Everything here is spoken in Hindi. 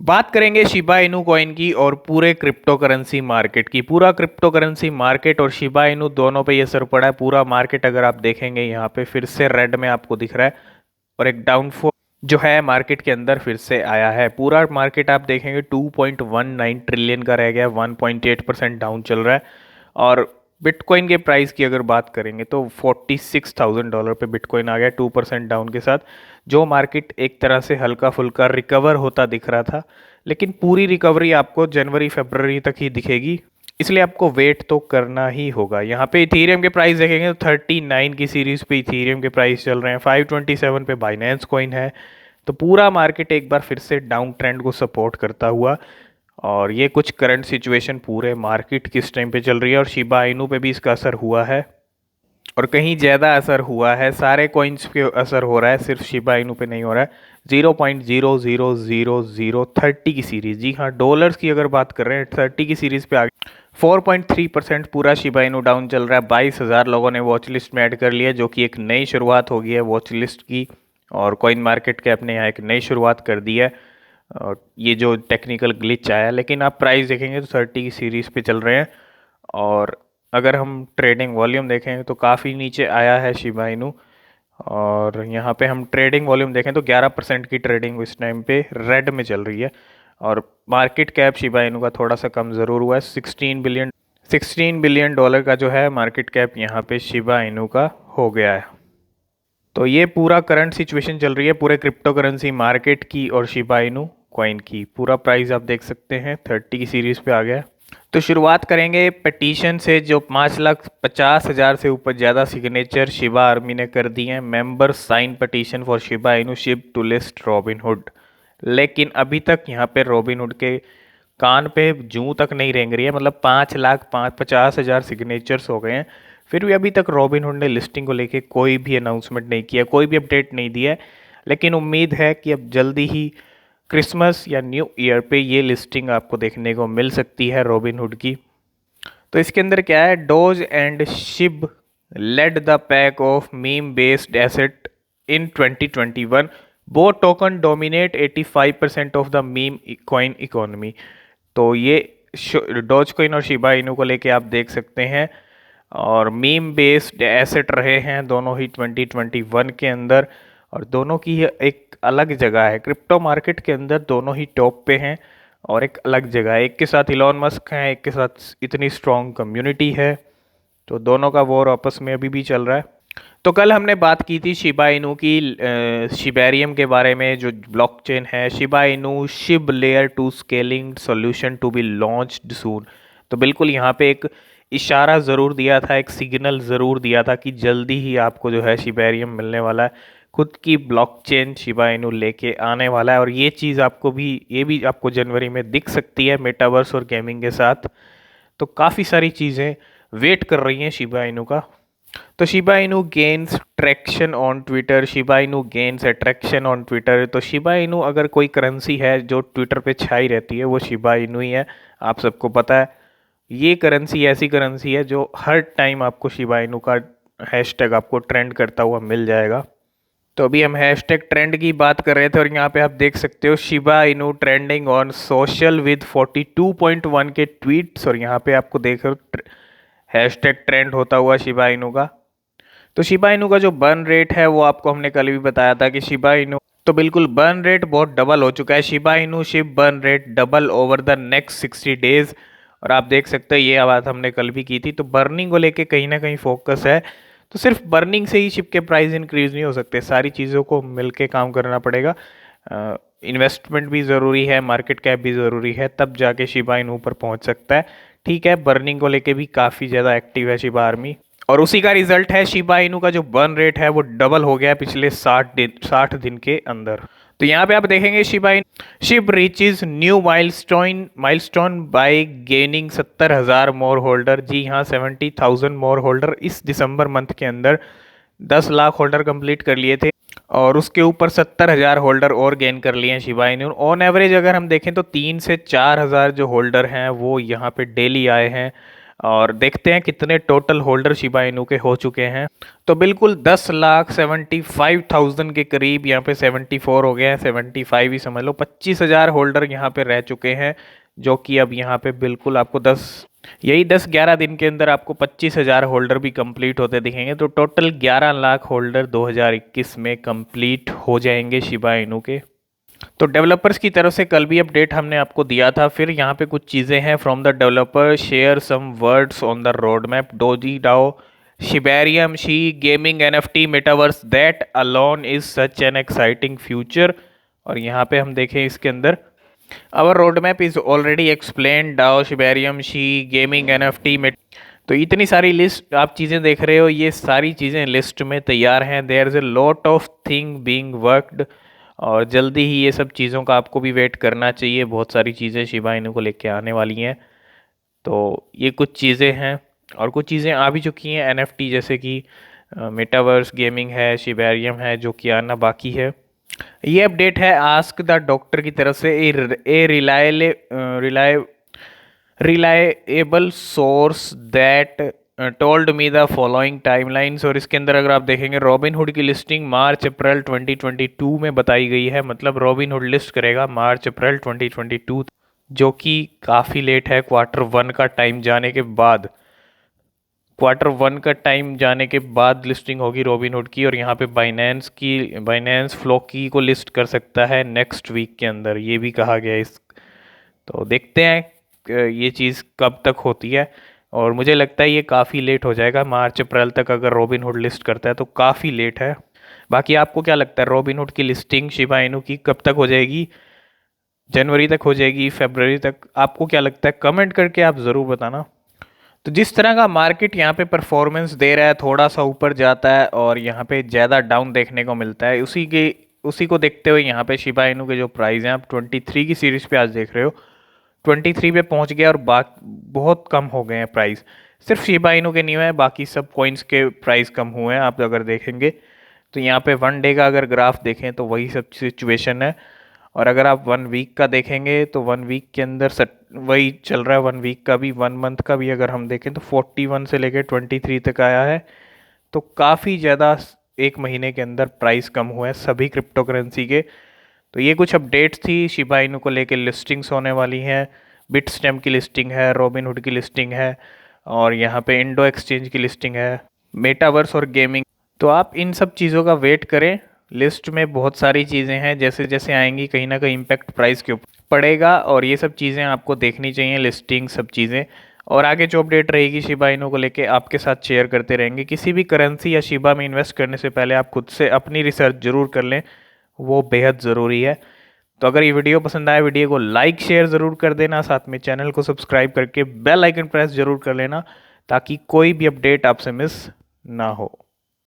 बात करेंगे शिबा इनू कॉइन की और पूरे क्रिप्टो करेंसी मार्केट की। पूरा क्रिप्टो करेंसी मार्केट और शिबा इनू दोनों पे ये असर पड़ा है। पूरा मार्केट अगर आप देखेंगे यहाँ पे फिर से रेड में आपको दिख रहा है और एक डाउनफॉल जो है मार्केट के अंदर फिर से आया है। पूरा मार्केट आप देखेंगे 2.19 ट्रिलियन का रह गया, 1.8% डाउन चल रहा है। और बिटकॉइन के प्राइस की अगर बात करेंगे तो $46,000 पे बिटकॉइन आ गया 2% डाउन के साथ। जो मार्केट एक तरह से हल्का फुल्का रिकवर होता दिख रहा था, लेकिन पूरी रिकवरी आपको जनवरी फरवरी तक ही दिखेगी, इसलिए आपको वेट तो करना ही होगा। यहाँ पे इथीरियम के प्राइस देखेंगे तो 39 की सीरीज पे इथीरियम के प्राइस चल रहे हैं, 527 पे बाइनेंस कॉइन है। तो पूरा मार्केट एक बार फिर से डाउन ट्रेंड को सपोर्ट करता हुआ, और ये कुछ करंट सिचुएशन पूरे मार्केट किस टाइम पे चल रही है और शिबा इनू पे भी इसका असर हुआ है और कहीं ज़्यादा असर हुआ है। सारे कॉइन्स पे असर हो रहा है, सिर्फ शिबा इनू पे नहीं हो रहा है। 0.000030 की सीरीज, जी हाँ डॉलर्स की अगर बात कर रहे हैं 30 की सीरीज पे आ गई। 4.3% पूरा शिबा इनू डाउन चल रहा है। 22,000 लोगों ने वॉच लिस्ट में ऐड कर लिया, जो कि एक नई शुरुआत हो गई है वॉच लिस्ट की। और कॉइन मार्केट कैप ने यहाँ एक नई शुरुआत कर दी है। और ये जो टेक्निकल ग्लिच आया, लेकिन आप प्राइस देखेंगे तो 30 की सीरीज पे चल रहे हैं। और अगर हम ट्रेडिंग वॉल्यूम देखें तो काफ़ी नीचे आया है शिबा इनू। और यहाँ पे हम ट्रेडिंग वॉल्यूम देखें तो 11% की ट्रेडिंग इस टाइम पे रेड में चल रही है। और मार्केट कैप शिबा इनू का थोड़ा सा कम ज़रूर हुआ है, 16 बिलियन का जो है मार्केट कैप यहाँ पे शिबा इनू का हो गया है। तो ये पूरा करंट सिचुएशन चल रही है पूरे क्रिप्टो करेंसी मार्केट की और शिबा इनू कॉइन की। पूरा प्राइस आप देख सकते हैं 30 की सीरीज पे आ गया है। तो शुरुआत करेंगे पिटीशन से, जो 5,50,000 से ऊपर ज़्यादा सिग्नेचर शिबा आर्मी ने कर दिए हैं। Member sign petition for Shiba Inu ship to list Robinhood. लेकिन अभी तक यहाँ पे रॉबिनहुड के कान पे जूं तक नहीं रेंग रही है, मतलब 5,50,000 सिग्नेचर्स हो गए हैं, फिर भी अभी तक रॉबिनहुड ने लिस्टिंग को लेके कोई भी अनाउंसमेंट नहीं किया, कोई भी अपडेट नहीं दिया है। लेकिन उम्मीद है कि अब जल्दी ही क्रिसमस या न्यू ईयर पे ये लिस्टिंग आपको देखने को मिल सकती है रॉबिनहुड की। तो इसके अंदर क्या है, Doge and Shib led the pack of meme based asset in 2021। Both token dominate 85% of the meme coin economy. तो ये डोज कॉइन और शिबा इनू को लेके आप देख सकते हैं। और मीम बेस्ड एसेट रहे हैं दोनों ही 2021 के अंदर। और दोनों की एक अलग जगह है क्रिप्टो मार्केट के अंदर, दोनों ही टॉप पे हैं और एक अलग जगह है। एक के साथ इलॉन मस्क हैं, एक के साथ इतनी स्ट्रॉन्ग कम्युनिटी है। तो दोनों का वॉर आपस में अभी भी चल रहा है। तो कल हमने बात की थी शिबा इनू की शिबेरियम के बारे में, जो ब्लॉकचेन है Shiba Inu Shib layer 2 scaling solution to be launched soon. तो बिल्कुल यहाँ पे एक इशारा ज़रूर दिया था, एक सिग्नल ज़रूर दिया था कि जल्दी ही आपको जो है शिबेरियम मिलने वाला है, खुद की ब्लॉकचेन शिबा इनू लेके आने वाला है। और ये चीज़ आपको भी, ये भी आपको जनवरी में दिख सकती है मेटावर्स और गेमिंग के साथ। तो काफ़ी सारी चीज़ें वेट कर रही हैं शिबा इनू का। तो Shiba Inu gains traction on Twitter, Shiba Inu gains attraction on Twitter. तो शिबा इनू अगर कोई करेंसी है जो ट्विटर पे छाई रहती है, वो शिबा इनू ही है, आप सबको पता है। ये करेंसी ऐसी करेंसी है जो हर टाइम आपको शिबा इनू का हैशटैग आपको ट्रेंड करता हुआ मिल जाएगा। तो अभी हम हैशटैग ट्रेंड की बात कर रहे थे और यहाँ पे आप देख सकते हो Shiba Inu trending on social with 42.1 के ट्वीट्स। और यहाँ पे आपको देखो हैशटैग ट्रेंड होता हुआ शिबा इनू का। तो शिबा इनू का जो बर्न रेट है वो आपको हमने कल भी बताया था कि शिबा इनू, तो बिल्कुल बर्न रेट बहुत डबल हो चुका है। Shiba Inu ship burn rate double over the next 60 days. और आप देख सकते हो ये बात हमने कल भी की थी। तो बर्निंग को लेके कहीं ना कहीं फोकस है। तो सिर्फ बर्निंग से ही शिप के प्राइस इंक्रीज नहीं हो सकते, सारी चीज़ों को मिलके काम करना पड़ेगा। इन्वेस्टमेंट भी ज़रूरी है, मार्केट कैप भी ज़रूरी है, तब जाके शिबा इनू पर पहुंच सकता है। ठीक है, बर्निंग को लेके भी काफ़ी ज़्यादा एक्टिव है शिबा आर्मी, और उसी का रिजल्ट है शिबा इनू का जो बर्न रेट है वो डबल हो गया पिछले 60 दिन के अंदर। तो यहाँ पे आप देखेंगे Shib reaches new milestone by gaining 70,000 more holder. जी हाँ, 70,000 मोर होल्डर इस दिसंबर मंथ के अंदर 10 लाख होल्डर कंप्लीट कर लिए थे और उसके ऊपर 70,000 होल्डर और गेन कर लिए हैं शिबा इनू। ऑन एवरेज अगर हम देखें तो 3 से 4 हज़ार जो होल्डर हैं वो यहाँ पे डेली आए हैं। और देखते हैं कितने टोटल होल्डर शिबा इनू के हो चुके हैं। तो बिल्कुल 10,75,000 के करीब यहाँ पे 74 हो गए हैं, 75 ही समझ लो, 25,000 होल्डर यहाँ पे रह चुके हैं, जो कि अब यहाँ पे बिल्कुल आपको 10-11 दिन के अंदर आपको 25,000 होल्डर भी कंप्लीट होते दिखेंगे। तो टोटल 11 लाख होल्डर 2021 में कंप्लीट हो जाएंगे शिबा इनू के। तो डेवलपर्स की तरफ से कल भी अपडेट हमने आपको दिया था। फिर यहाँ पे कुछ चीज़ें हैं from the developer, share some words on the road map, Doggy DAO, Shibarium, SHI gaming, NFT, metaverse, that alone is such an exciting future. और यहाँ पे हम देखें इसके अंदर, our road map is already explain, DAO, Shibarium, SHI gaming, NFT, तो इतनी सारी लिस्ट आप चीज़ें देख रहे हो, ये सारी चीज़ें लिस्ट में तैयार हैं। There is a lot of thing being worked, और जल्दी ही ये सब चीज़ों का आपको भी वेट करना चाहिए। बहुत सारी चीज़ें शिबा इनू को लेके आने वाली हैं। तो ये कुछ चीज़ें हैं, और कुछ चीज़ें आ भी चुकी हैं एनएफटी, जैसे कि मेटावर्स, गेमिंग है, शिबेरियम है, जो कि आना बाकी है। ये अपडेट है आस्क द डॉक्टर की तरफ से, a reliable source that told me the following timelines. और इसके अंदर अगर आप देखेंगे, रॉबिनहुड की लिस्टिंग मार्च अप्रैल 2022 में बताई गई है। मतलब रॉबिनहुड लिस्ट करेगा मार्च अप्रैल 2022, जो कि काफ़ी लेट है। Q1 का टाइम जाने के बाद, Q1 का टाइम जाने के बाद लिस्टिंग होगी रॉबिनहुड की। और यहाँ पे बाइनेंस फ्लोकी को लिस्ट कर सकता है नेक्स्ट वीक के अंदर, ये भी कहा गया है इस। तो देखते हैं ये चीज़ कब तक होती है, और मुझे लगता है ये काफ़ी लेट हो जाएगा। मार्च अप्रैल तक अगर रॉबिनहुड लिस्ट करता है तो काफ़ी लेट है। बाकी आपको क्या लगता है, रॉबिनहुड की लिस्टिंग शिबा इनू की कब तक हो जाएगी? जनवरी तक हो जाएगी, फरवरी तक? आपको क्या लगता है, कमेंट करके आप ज़रूर बताना। तो जिस तरह का मार्केट यहाँ पे परफॉर्मेंस दे रहा है, थोड़ा सा ऊपर जाता है और यहाँ पे ज़्यादा डाउन देखने को मिलता है, उसी को देखते हुए यहाँ पे शिबा इनू के जो प्राइस हैं, आप 23 की सीरीज़ पे आज देख रहे हो, 23 पे पहुंच गया, और बहुत कम हो गए हैं प्राइस। सिर्फ शिबा इनू के नहीं हुए हैं, बाकी सब कॉइन्स के प्राइस कम हुए हैं। आप अगर देखेंगे तो यहाँ पे 1 डे का अगर ग्राफ देखें तो वही सब सिचुएशन है। और अगर आप 1 वीक का देखेंगे तो 1 वीक के अंदर वही चल रहा है। 1 वीक का भी, 1 मंथ का भी अगर हम देखें तो 41 से लेकर 23 तक आया है। तो काफ़ी ज़्यादा एक महीने के अंदर प्राइस कम हुए हैं सभी क्रिप्टो करेंसी के। तो ये कुछ अपडेट्स थी शिबा इनू को लेकर। लिस्टिंग्स होने वाली हैं, बिटस्टैम्प की लिस्टिंग है, रॉबिनहुड की लिस्टिंग है, और यहाँ पे इंडो एक्सचेंज की लिस्टिंग है, मेटावर्स और गेमिंग। तो आप इन सब चीज़ों का वेट करें। लिस्ट में बहुत सारी चीज़ें हैं, जैसे जैसे आएंगी कहीं ना कहीं इम्पैक्ट प्राइस के ऊपर पड़ेगा, और ये सब चीज़ें आपको देखनी चाहिए, लिस्टिंग सब चीज़ें। और आगे जो अपडेट रहेगी शिबा इनू को लेके आपके साथ शेयर करते रहेंगे। किसी भी करेंसी या शिबा में इन्वेस्ट करने से पहले आप खुद से अपनी रिसर्च ज़रूर कर लें, वो बेहद ज़रूरी है। तो अगर ये वीडियो पसंद आए, वीडियो को लाइक शेयर ज़रूर कर देना, साथ में चैनल को सब्सक्राइब करके बेल आइकन प्रेस ज़रूर कर लेना, ताकि कोई भी अपडेट आपसे मिस ना हो।